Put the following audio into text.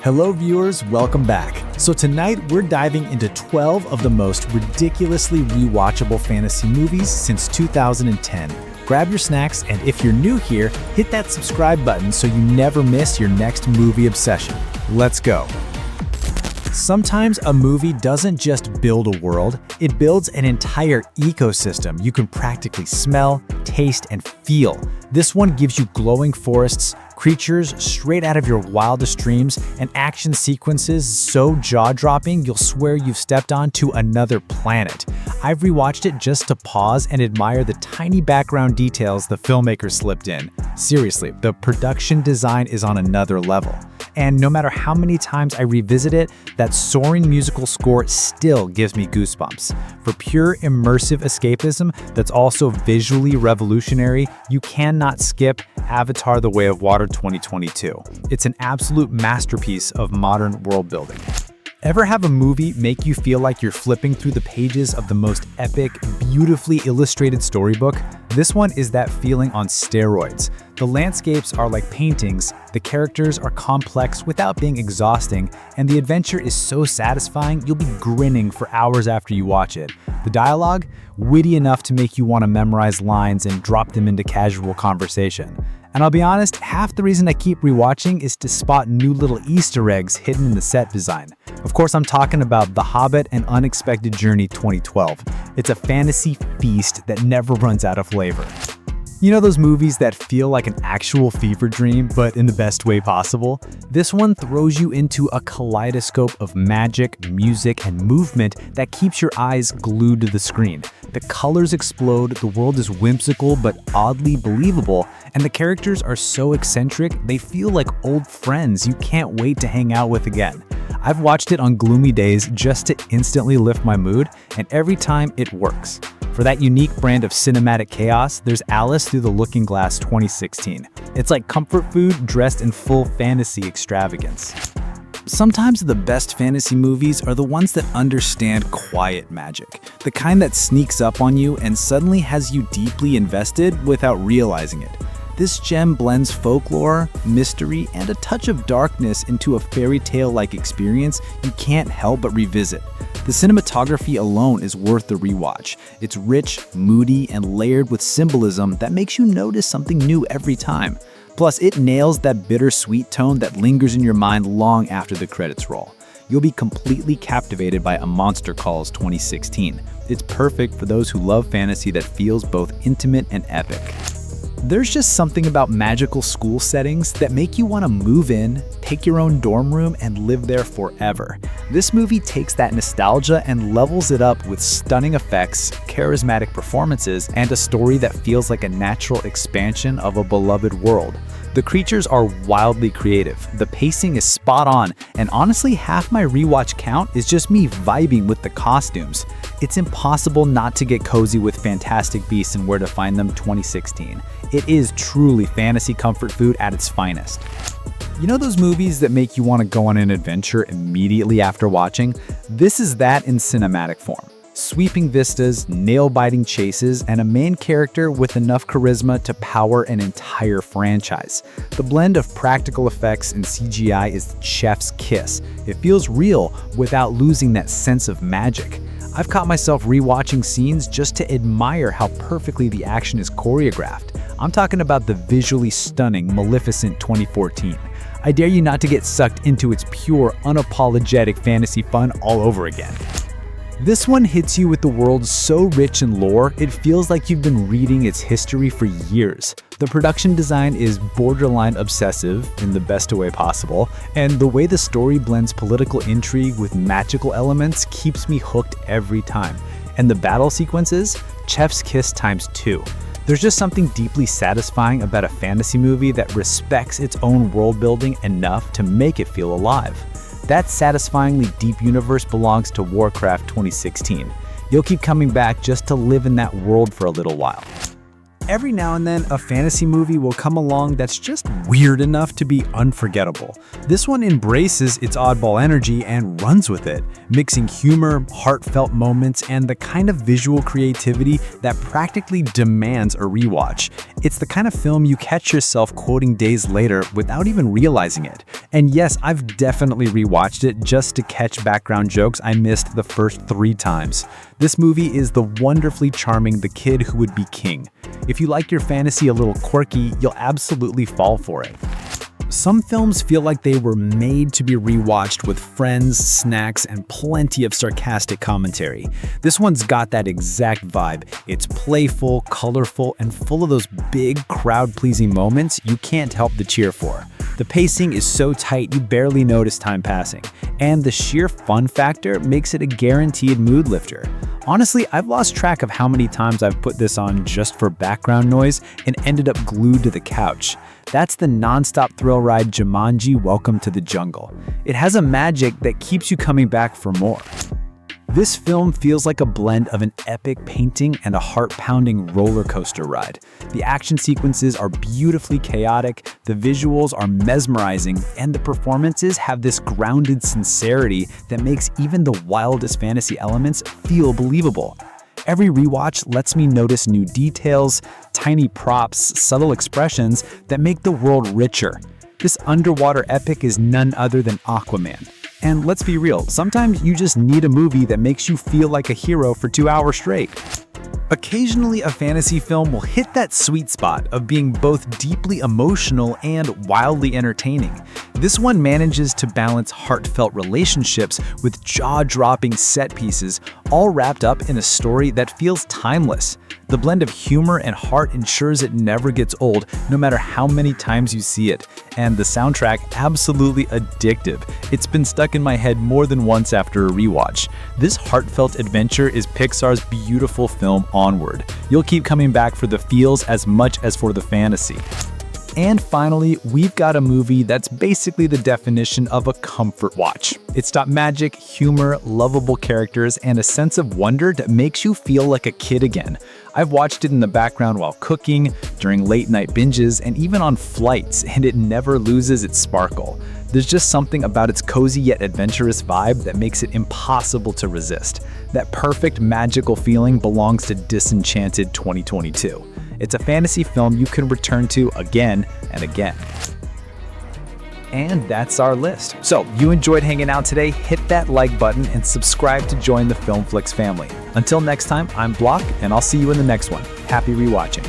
Hello viewers, welcome back. So tonight we're diving into 12 of the most ridiculously rewatchable fantasy movies since 2010. Grab your snacks, and if you're new here, hit that subscribe button so you never miss your next movie obsession. Let's go. Sometimes a movie doesn't just build a world, it builds an entire ecosystem you can practically smell, taste, and feel. This one gives you glowing forests, creatures straight out of your wildest dreams, and action sequences so jaw-dropping you'll swear you've stepped onto another planet. I've rewatched it just to pause and admire the tiny background details the filmmaker slipped in. Seriously, the production design is on another level. And no matter how many times I revisit it, that soaring musical score still gives me goosebumps. For pure immersive escapism that's also visually revolutionary, you cannot skip Avatar: The Way of Water 2022. It's an absolute masterpiece of modern world building. Ever have a movie make you feel like you're flipping through the pages of the most epic, beautifully illustrated storybook? This one is that feeling on steroids. The landscapes are like paintings, the characters are complex without being exhausting, and the adventure is so satisfying you'll be grinning for hours after you watch it. The dialogue? Witty enough to make you want to memorize lines and drop them into casual conversation. And I'll be honest, half the reason I keep rewatching is to spot new little Easter eggs hidden in the set design. Of course, I'm talking about The Hobbit and Unexpected Journey 2012. It's a fantasy feast that never runs out of flavor. You know those movies that feel like an actual fever dream, but in the best way possible? This one throws you into a kaleidoscope of magic, music, and movement that keeps your eyes glued to the screen. The colors explode, the world is whimsical but oddly believable, and the characters are so eccentric they feel like old friends you can't wait to hang out with again. I've watched it on gloomy days just to instantly lift my mood, and every time it works. For that unique brand of cinematic chaos, there's Alice Through the Looking Glass 2016. It's like comfort food dressed in full fantasy extravagance. Sometimes the best fantasy movies are the ones that understand quiet magic, the kind that sneaks up on you and suddenly has you deeply invested without realizing it. This gem blends folklore, mystery, and a touch of darkness into a fairy tale-like experience you can't help but revisit. The cinematography alone is worth the rewatch. It's rich, moody, and layered with symbolism that makes you notice something new every time. Plus, it nails that bittersweet tone that lingers in your mind long after the credits roll. You'll be completely captivated by A Monster Calls 2016. It's perfect for those who love fantasy that feels both intimate and epic. There's just something about magical school settings that make you want to move in, pick your own dorm room, and live there forever. This movie takes that nostalgia and levels it up with stunning effects, charismatic performances, and a story that feels like a natural expansion of a beloved world. The creatures are wildly creative, the pacing is spot on, and honestly half my rewatch count is just me vibing with the costumes. It's impossible not to get cozy with Fantastic Beasts and Where to Find Them 2016. It is truly fantasy comfort food at its finest. You know those movies that make you want to go on an adventure immediately after watching? This is that in cinematic form. Sweeping vistas, nail-biting chases, and a main character with enough charisma to power an entire franchise. The blend of practical effects and CGI is chef's kiss. It feels real without losing that sense of magic. I've caught myself rewatching scenes just to admire how perfectly the action is choreographed. I'm talking about the visually stunning Maleficent 2014. I dare you not to get sucked into its pure, unapologetic fantasy fun all over again. This one hits you with the world so rich in lore, it feels like you've been reading its history for years. The production design is borderline obsessive in the best way possible, and the way the story blends political intrigue with magical elements keeps me hooked every time. And the battle sequences? Chef's kiss times 2. There's just something deeply satisfying about a fantasy movie that respects its own world building enough to make it feel alive. That satisfyingly deep universe belongs to Warcraft 2016. You'll keep coming back just to live in that world for a little while. every now and then, a fantasy movie will come along that's just weird enough to be unforgettable. This one embraces its oddball energy and runs with it, mixing humor, heartfelt moments, and the kind of visual creativity that practically demands a rewatch. It's the kind of film you catch yourself quoting days later without even realizing it. And yes, I've definitely rewatched it just to catch background jokes I missed the first 3 times. This movie is the wonderfully charming The Kid Who Would Be King. If you like your fantasy a little quirky, you'll absolutely fall for it. Some films feel like they were made to be rewatched with friends, snacks, and plenty of sarcastic commentary. This one's got that exact vibe. It's playful, colorful, and full of those big, crowd-pleasing moments you can't help but cheer for. The pacing is so tight you barely notice time passing, and the sheer fun factor makes it a guaranteed mood lifter. Honestly, I've lost track of how many times I've put this on just for background noise and ended up glued to the couch. That's the nonstop thrill ride Jumanji: Welcome to the Jungle. It has a magic that keeps you coming back for more. This film feels like a blend of an epic painting and a heart-pounding roller coaster ride. The action sequences are beautifully chaotic, the visuals are mesmerizing, and the performances have this grounded sincerity that makes even the wildest fantasy elements feel believable. Every rewatch lets me notice new details, tiny props, subtle expressions that make the world richer. This underwater epic is none other than Aquaman. And let's be real, sometimes you just need a movie that makes you feel like a hero for 2 hours straight. Occasionally, a fantasy film will hit that sweet spot of being both deeply emotional and wildly entertaining. This one manages to balance heartfelt relationships with jaw-dropping set pieces, all wrapped up in a story that feels timeless. The blend of humor and heart ensures it never gets old, no matter how many times you see it. And the soundtrack, absolutely addictive. It's been stuck in my head more than once after a rewatch. This heartfelt adventure is Pixar's beautiful film Onward. You'll keep coming back for the feels as much as for the fantasy. And finally, we've got a movie that's basically the definition of a comfort watch. It's got magic, humor, lovable characters, and a sense of wonder that makes you feel like a kid again. I've watched it in the background while cooking, during late-night binges, and even on flights, and it never loses its sparkle. There's just something about its cozy yet adventurous vibe that makes it impossible to resist. That perfect magical feeling belongs to Disenchanted 2022. It's a fantasy film you can return to again and again. And that's our list. So, you enjoyed hanging out today? Hit that like button and subscribe to join the Filmflix family. Until next time, I'm Block, and I'll see you in the next one. Happy rewatching.